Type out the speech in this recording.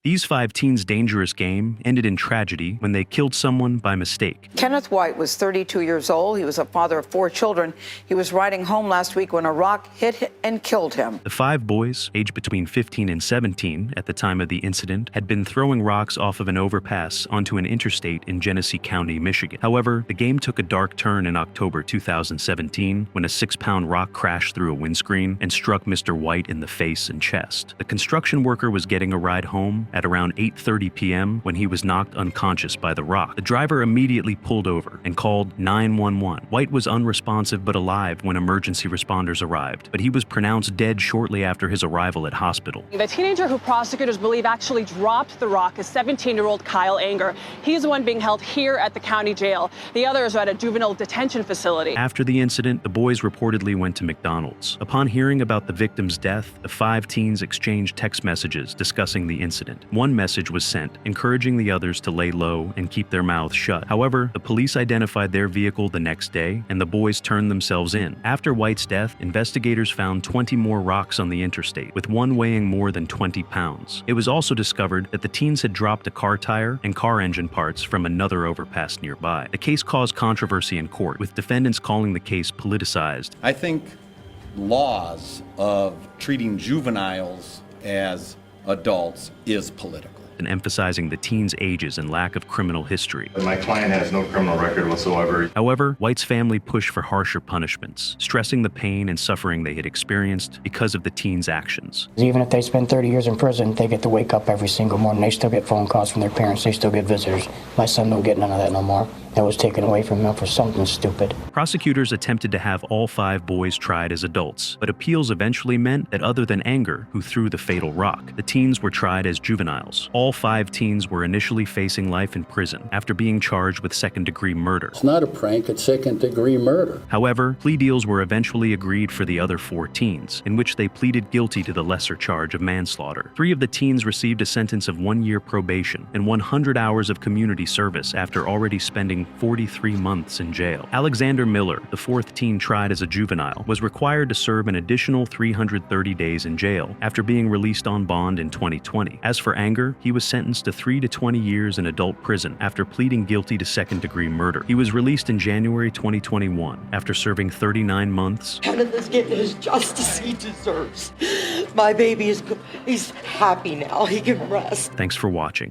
These 5 teens' dangerous game ended in tragedy when they killed someone by mistake. Kenneth White was 32 years old. He was a father of 4 children. He was riding home last week when a rock hit and killed him. The 5 boys, aged between 15 and 17 at the time of the incident, had been throwing rocks off of an overpass onto an interstate in Genesee County, Michigan. However, the game took a dark turn in October 2017 when a 6-pound rock crashed through a windscreen and struck Mr. White in the face and chest. The construction worker was getting a ride home at around 8:30 p.m. when he was knocked unconscious by the rock. The driver immediately pulled over and called 911. White was unresponsive but alive when emergency responders arrived, but he was pronounced dead shortly after his arrival at hospital. The teenager who prosecutors believe actually dropped the rock is 17-year-old Kyle Anger. He's the one being held here at the county jail. The others are at a juvenile detention facility. After the incident, the boys reportedly went to McDonald's. Upon hearing about the victim's death, the 5 teens exchanged text messages discussing the incident. One message was sent, encouraging the others to lay low and keep their mouths shut. However, the police identified their vehicle the next day, and the boys turned themselves in. After White's death, investigators found 20 more rocks on the interstate, with one weighing more than 20 pounds. It was also discovered that the teens had dropped a car tire and car engine parts from another overpass nearby. The case caused controversy in court, with defendants calling the case politicized. I think laws of treating juveniles as adults is political. And emphasizing the teens' ages and lack of criminal history. My client has no criminal record whatsoever. However, White's family pushed for harsher punishments, stressing the pain and suffering they had experienced because of the teens' actions. Even if they spend 30 years in prison, they get to wake up every single morning. They still get phone calls from their parents. They still get visitors. My son don't get none of that no more. That was taken away from him for something stupid. Prosecutors attempted to have all 5 boys tried as adults, but appeals eventually meant that other than Anger, who threw the fatal rock, the teens were tried as juveniles. All 5 teens were initially facing life in prison after being charged with second-degree murder. It's not a prank, it's second-degree murder. However, plea deals were eventually agreed for the other 4 teens, in which they pleaded guilty to the lesser charge of manslaughter. 3 of the teens received a sentence of 1 year probation and 100 hours of community service after already spending 43 months in jail. Alexander Miller, the 4th teen tried as a juvenile, was required to serve an additional 330 days in jail after being released on bond in 2020. As for Anger, he was sentenced to 3 to 20 years in adult prison after pleading guilty to second-degree murder. He was released in January 2021 after serving 39 months. Kenneth is getting his justice he deserves. My baby he's happy now. He can rest. Thanks for watching.